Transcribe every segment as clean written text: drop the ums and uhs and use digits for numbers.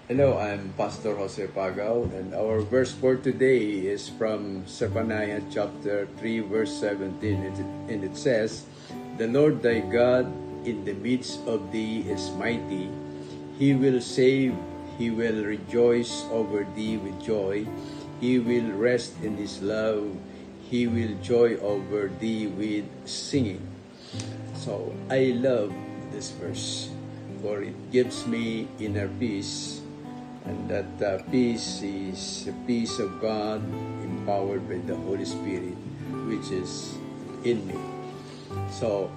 Hello, I'm Pastor Jose Pagao, and our verse for today is from Zephaniah chapter 3, verse 17. And it says, "The Lord thy God in the midst of thee is mighty. He will save, he will rejoice over thee with joy. He will rest in his love. He will joy over thee with singing." So I love this verse, for it gives me inner peace. And that peace is the peace of God empowered by the Holy Spirit, which is in me. So,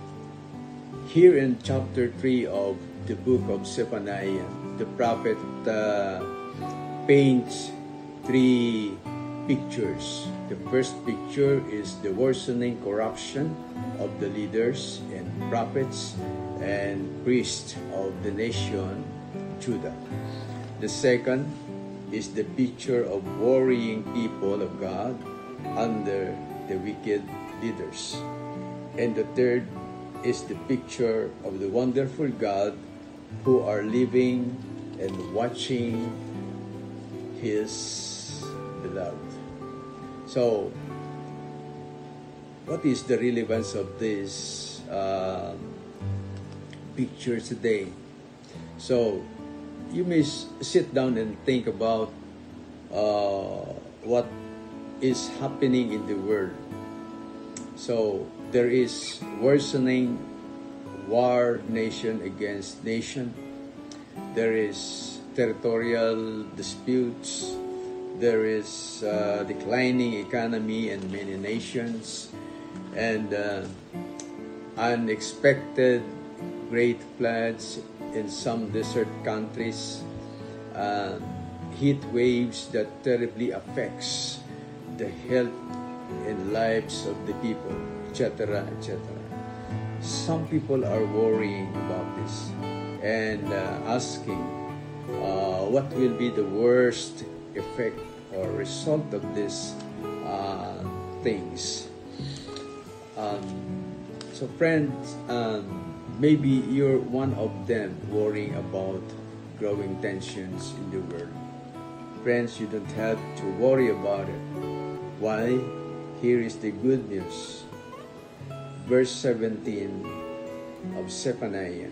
here in chapter 3 of the book of Zephaniah, the prophet paints three pictures. The first picture is the worsening corruption of the leaders and prophets and priests of the nation Judah. The second is the picture of worrying people of God under the wicked leaders. And the third is the picture of the wonderful God who are living and watching His beloved. So, what is the relevance of this picture today? So, you may sit down and think about what is happening in the world. So there is worsening war, nation against nation. There is territorial disputes. There is declining economy in many nations, and unexpected great floods in some desert countries, heat waves that terribly affects the health and lives of the people, etc., etc. Some people are worrying about this and asking what will be the worst effect or result of these things. So friends, maybe you're one of them worrying about growing tensions in the world. Friends, you don't have to worry about it. Why? Here is the good news. Verse 17 of Zephaniah,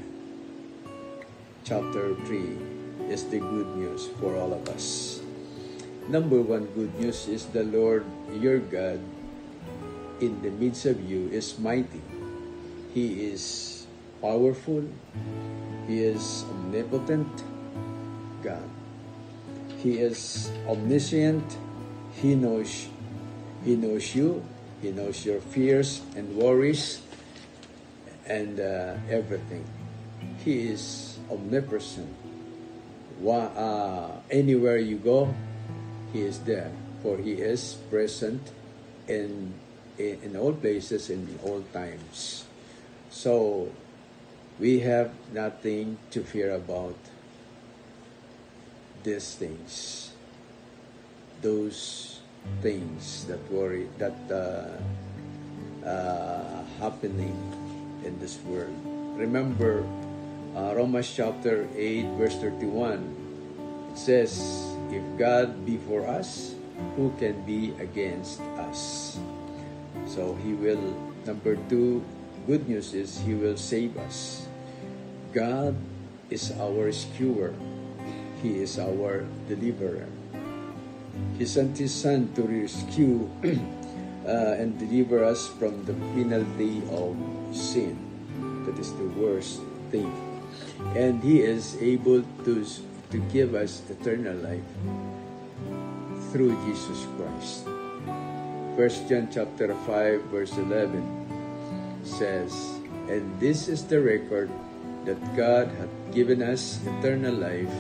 chapter 3, is the good news for all of us. Number one good news is the Lord your God in the midst of you is mighty. He is powerful. He is omnipotent God. He is omniscient. He knows you. He knows your fears and worries and everything. He is omnipresent. Anywhere you go, He is there, for He is present in all places and in all times. So we have nothing to fear about these things, those things that happening in this world. Remember Romans chapter 8 verse 31. It says, "If God be for us, who can be against us?" So He will. Number two, good news is He will save us. God is our rescuer. He is our deliverer. He sent His Son to rescue and deliver us from the penalty of sin. That is the worst thing. And He is able to give us eternal life through Jesus Christ. 1 John chapter 5 verse 11 says, "And this is the record that God hath given us eternal life,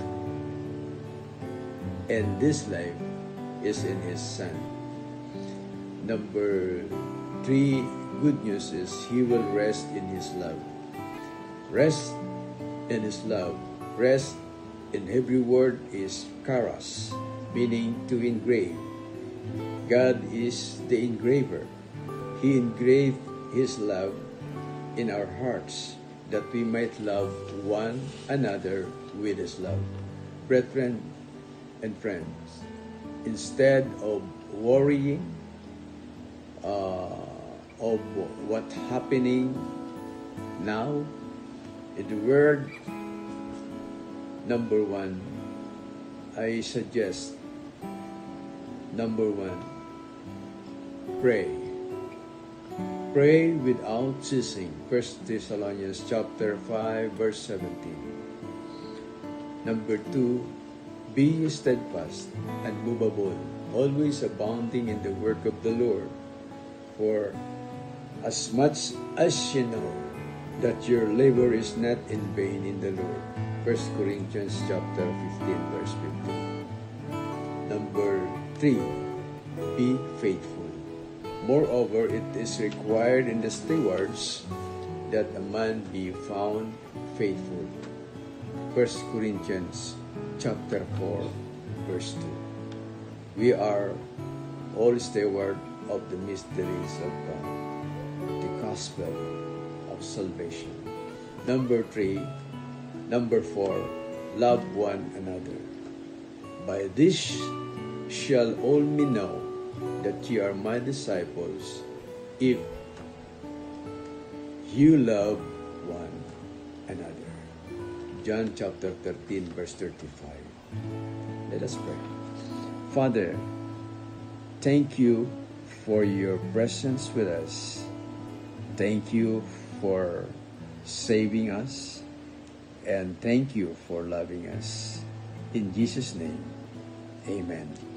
and this life is in His Son." Number 3 good news is He will rest in His love. Rest in His love. Rest in Hebrew word is charos, meaning to engrave. God is the engraver. He engraved His love in our hearts that we might love one another with His love. brethren and friends, instead of worrying of what's happening now in the world, number one, I suggest, number one, pray. Pray without ceasing. 1 Thessalonians chapter 5, verse 17. Number two, be steadfast and movable, always abounding in the work of the Lord. For as much as you know that your labor is not in vain in the Lord. 1 Corinthians chapter 15, verse 15. Number three, be faithful. Moreover, it is required in the stewards that a man be found faithful. 1 Corinthians chapter 4, verse 2. We are all stewards of the mysteries of God, the gospel of salvation. Number four, love one another. By this shall all men know that ye are my disciples, if you love one another. John chapter 13, verse 35. Let us pray. Father, thank you for your presence with us. Thank you for saving us. And thank you for loving us. In Jesus' name, amen.